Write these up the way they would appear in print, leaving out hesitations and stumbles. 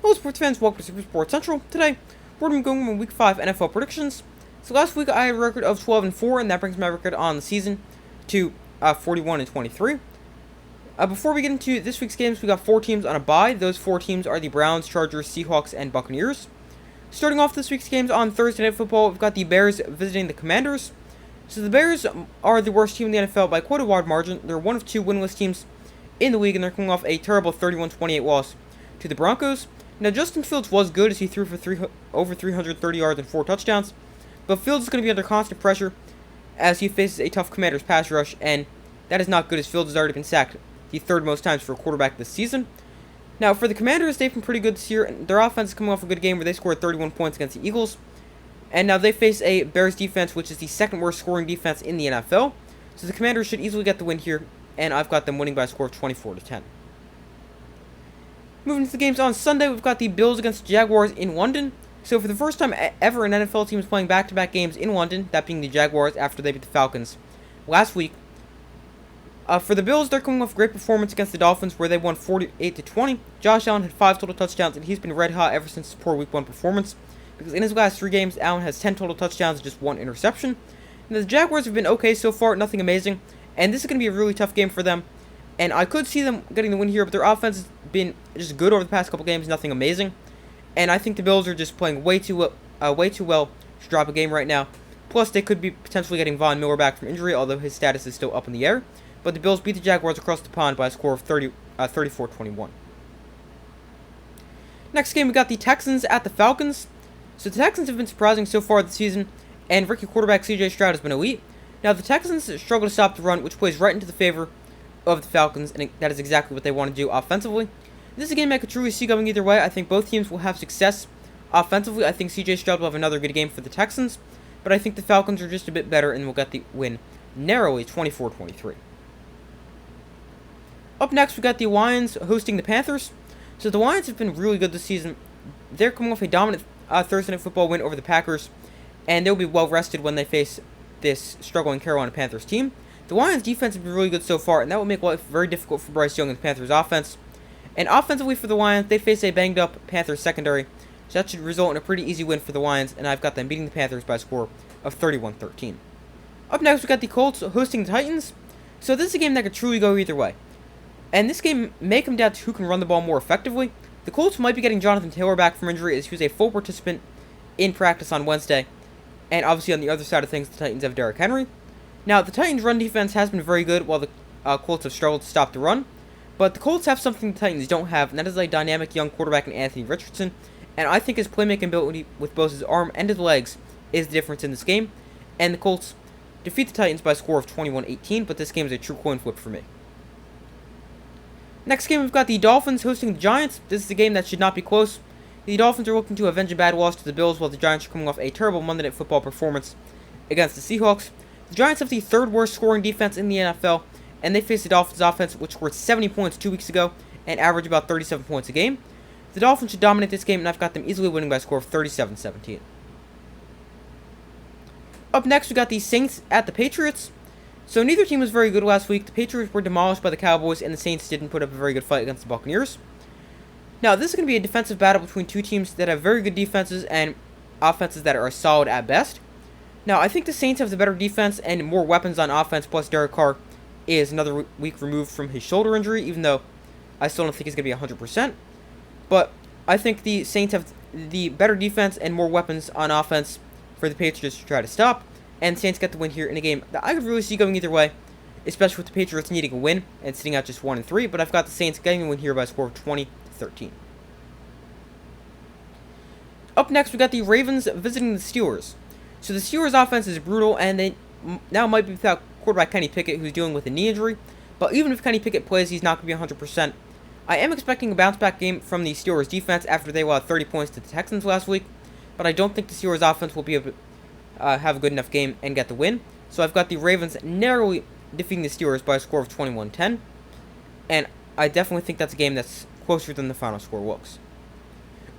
Hello sports fans, welcome to Super Sports Central. Today, we're going to be going over Week 5 NFL predictions. So last week I had a record of 12-4, and that brings my record on the season to 41-23. Before we get into this week's games, we got 4 teams on a bye. Those 4 teams are the Browns, Chargers, Seahawks, and Buccaneers. Starting off this week's games on Thursday Night Football, we've got the Bears visiting the Commanders. So the Bears are the worst team in the NFL by quite a wide margin. They're one of 2 winless teams in the league, and they're coming off a terrible 31-28 loss to the Broncos. Now, Justin Fields was good as he threw for over 330 yards and 4 touchdowns, but Fields is going to be under constant pressure as he faces a tough Commanders pass rush, and that is not good as Fields has already been sacked the 3rd most times for a quarterback this season. Now, for the Commanders, they've been pretty good this year, and their offense is coming off a good game where they scored 31 points against the Eagles, and now they face a Bears defense, which is the 2nd worst scoring defense in the NFL, so the Commanders should easily get the win here, and I've got them winning by a score of 24-10. Moving to the games on Sunday, we've got the Bills against the Jaguars in London. So for the first time ever, an NFL team is playing back-to-back games in London, that being the Jaguars after they beat the Falcons last week. For the Bills, they're coming off a great performance against the Dolphins where they won 48-20. Josh Allen had 5 total touchdowns, and he's been red hot ever since his poor Week 1 performance, because in his last 3 games, Allen has 10 total touchdowns and just 1 interception. And the Jaguars have been okay so far, nothing amazing, and this is going to be a really tough game for them. And I could see them getting the win here, but their offense has been just good over the past couple games, nothing amazing. And I think the Bills are just playing way too well to drop a game right now. Plus, they could be potentially getting Von Miller back from injury, although his status is still up in the air. But the Bills beat the Jaguars across the pond by a score of 34-21. Next game, we got the Texans at the Falcons. So the Texans have been surprising so far this season, and rookie quarterback C.J. Stroud has been elite. Now, the Texans struggle to stop the run, which plays right into the favor of the Falcons, and that is exactly what they want to do offensively. This is a game I could truly see going either way. I think both teams will have success offensively. I think C.J. Stroud will have another good game for the Texans, but I think the Falcons are just a bit better and will get the win narrowly, 24-23. Up next, we got the Lions hosting the Panthers. So the Lions have been really good this season. They're coming off a dominant Thursday Night Football win over the Packers, and they'll be well rested when they face this struggling Carolina Panthers team. The Lions' defense has been really good so far, and that will make life very difficult for Bryce Young and the Panthers' offense. And offensively for the Lions, they face a banged-up Panthers secondary, so that should result in a pretty easy win for the Lions, and I've got them beating the Panthers by a score of 31-13. Up next, we got the Colts hosting the Titans. So this is a game that could truly go either way. And this game may come down to who can run the ball more effectively. The Colts might be getting Jonathan Taylor back from injury as he was a full participant in practice on Wednesday. And obviously on the other side of things, the Titans have Derrick Henry. Now, the Titans' run defense has been very good, while the Colts have struggled to stop the run. But the Colts have something the Titans don't have, and that is a dynamic young quarterback in Anthony Richardson. And I think his playmaking ability with both his arm and his legs is the difference in this game. And the Colts defeat the Titans by a score of 21-18, but this game is a true coin flip for me. Next game, we've got the Dolphins hosting the Giants. This is a game that should not be close. The Dolphins are looking to avenge a bad loss to the Bills, while the Giants are coming off a terrible Monday Night Football performance against the Seahawks. The Giants have the 3rd worst scoring defense in the NFL, and they face the Dolphins offense, which scored 70 points 2 weeks ago and averaged about 37 points a game. The Dolphins should dominate this game, and I've got them easily winning by a score of 37-17. Up next, we got the Saints at the Patriots. So neither team was very good last week. The Patriots were demolished by the Cowboys, and the Saints didn't put up a very good fight against the Buccaneers. Now, this is going to be a defensive battle between 2 teams that have very good defenses and offenses that are solid at best. Now, I think the Saints have the better defense and more weapons on offense, plus Derek Carr is another week removed from his shoulder injury, even though I still don't think he's going to be 100%. But I think the Saints have the better defense and more weapons on offense for the Patriots to try to stop, and the Saints get the win here in a game that I could really see going either way, especially with the Patriots needing a win and sitting out just 1-3, but I've got the Saints getting a win here by a score of 20-13. Up next, we got the Ravens visiting the Steelers. So the Steelers' offense is brutal, and they now might be without quarterback Kenny Pickett, who's dealing with a knee injury. But even if Kenny Pickett plays, he's not going to be 100%. I am expecting a bounce-back game from the Steelers' defense after they allowed 30 points to the Texans last week. But I don't think the Steelers' offense will be able to have a good enough game and get the win. So I've got the Ravens narrowly defeating the Steelers by a score of 21-10. And I definitely think that's a game that's closer than the final score looks.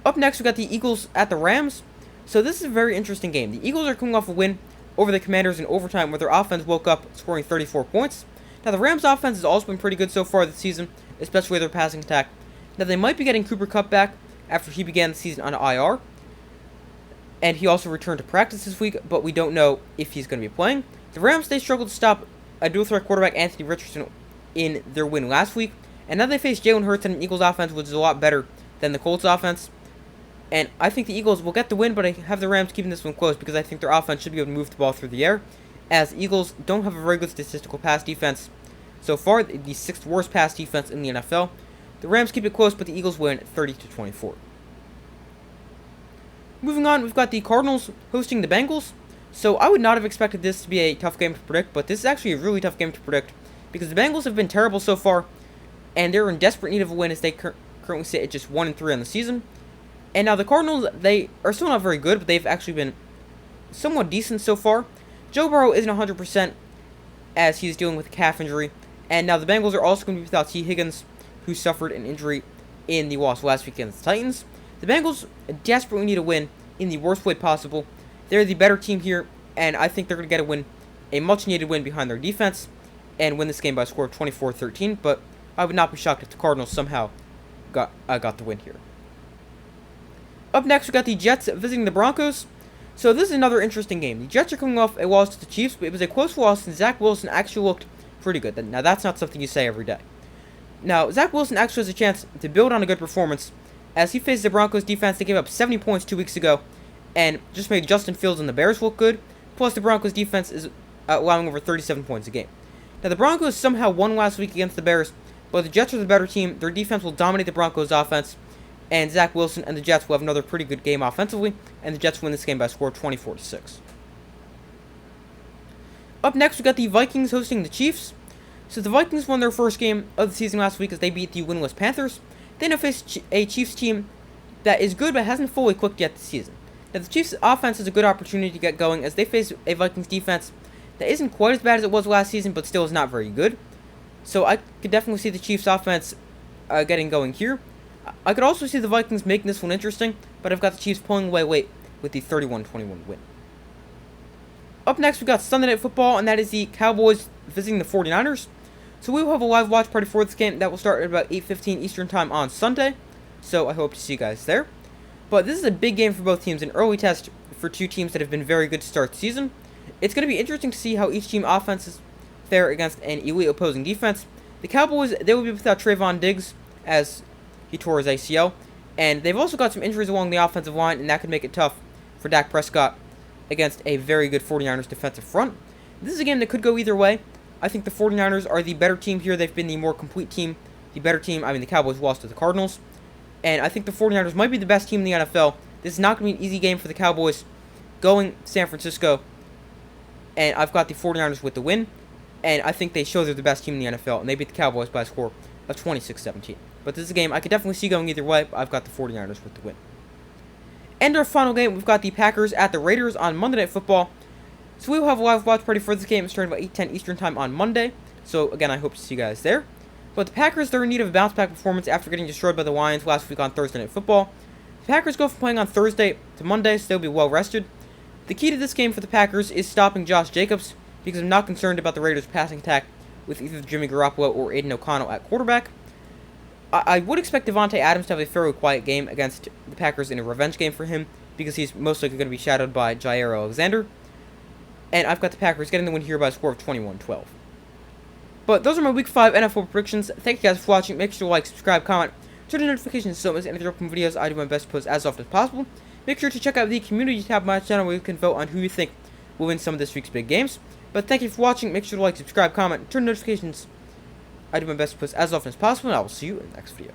Up next, we got the Eagles at the Rams. So this is a very interesting game. The Eagles are coming off a win over the Commanders in overtime where their offense woke up scoring 34 points. Now the Rams offense has also been pretty good so far this season, especially their passing attack. Now they might be getting Cooper Kupp back, after he began the season on IR. And he also returned to practice this week, but we don't know if he's going to be playing. The Rams, they struggled to stop a dual-threat quarterback, Anthony Richardson, in their win last week. And now they face Jalen Hurts and an Eagles offense, which is a lot better than the Colts offense. And I think the Eagles will get the win, but I have the Rams keeping this one close because I think their offense should be able to move the ball through the air, as Eagles don't have a very good statistical pass defense. So far, the 6th worst pass defense in the NFL. The Rams keep it close, but the Eagles win 30-24. Moving on, we've got the Cardinals hosting the Bengals. So I would not have expected this to be a tough game to predict, but this is actually a really tough game to predict because the Bengals have been terrible so far, and they're in desperate need of a win as they currently sit at just 1-3 on the season. And now the Cardinals, they are still not very good, but they've actually been somewhat decent so far. Joe Burrow isn't 100% as he's dealing with a calf injury, and now the Bengals are also going to be without T. Higgins, who suffered an injury in the loss last week against the Titans. The Bengals desperately need a win in the worst way possible. They're the better team here, and I think they're going to get a win, a much-needed win behind their defense, and win this game by a score of 24-13, but I would not be shocked if the Cardinals somehow got the win here. Up next, we got the Jets visiting the Broncos. So this is another interesting game. The Jets are coming off a loss to the Chiefs, but it was a close loss, and Zach Wilson actually looked pretty good. Now, that's not something you say every day. Now, Zach Wilson actually has a chance to build on a good performance, as he faces the Broncos defense that gave up 70 points 2 weeks ago, and just made Justin Fields and the Bears look good. Plus, the Broncos defense is allowing over 37 points a game. Now, the Broncos somehow won last week against the Bears, but the Jets are the better team. Their defense will dominate the Broncos' offense, and Zach Wilson and the Jets will have another pretty good game offensively, and the Jets win this game by a score of 24-6. Up next, we got the Vikings hosting the Chiefs. So the Vikings won their first game of the season last week as they beat the winless Panthers. They now face a Chiefs team that is good but hasn't fully clicked yet this season. Now, the Chiefs' offense is a good opportunity to get going as they face a Vikings defense that isn't quite as bad as it was last season, but still is not very good. So I could definitely see the Chiefs' offense getting going here. I could also see the Vikings making this one interesting, but I've got the Chiefs pulling away late with the 31-21 win. Up next, we've got Sunday Night Football, and that is the Cowboys visiting the 49ers. So we will have a live watch party for this game that will start at about 8:15 Eastern Time on Sunday. So I hope to see you guys there. But this is a big game for both teams, an early test for two teams that have been very good to start the season. It's going to be interesting to see how each team offenses fare against an elite opposing defense. The Cowboys, they will be without Trayvon Diggs as he tore his ACL. And they've also got some injuries along the offensive line, and that could make it tough for Dak Prescott against a very good 49ers defensive front. This is a game that could go either way. I think the 49ers are the better team here. They've been the more complete team. The better team, the Cowboys lost to the Cardinals. And I think the 49ers might be the best team in the NFL. This is not going to be an easy game for the Cowboys going to San Francisco. And I've got the 49ers with the win. And I think they show they're the best team in the NFL. And they beat the Cowboys by a score of 26-17. But this is a game I could definitely see going either way. I've got the 49ers with the win. And our final game, we've got the Packers at the Raiders on Monday Night Football. So we will have a live watch party for this game starting about 8:10 Eastern Time on Monday. So again, I hope to see you guys there. But the Packers, they're in need of a bounce-back performance after getting destroyed by the Lions last week on Thursday Night Football. The Packers go from playing on Thursday to Monday, so they'll be well-rested. The key to this game for the Packers is stopping Josh Jacobs, because I'm not concerned about the Raiders' passing attack with either Jimmy Garoppolo or Aiden O'Connell at quarterback. I would expect Devontae Adams to have a fairly quiet game against the Packers in a revenge game for him, because he's most likely going to be shadowed by Jair Alexander. And I've got the Packers getting the win here by a score of 21-12. But those are my Week 5 NFL predictions. Thank you guys for watching. Make sure to like, subscribe, comment, turn on notifications so don't miss any of the upcoming videos. I do my best to post as often as possible. Make sure to check out the community tab of my channel where you can vote on who you think will win some of this week's big games. But thank you for watching. Make sure to like, subscribe, comment, turn on notifications. I do my best to post as often as possible, and I will see you in the next video.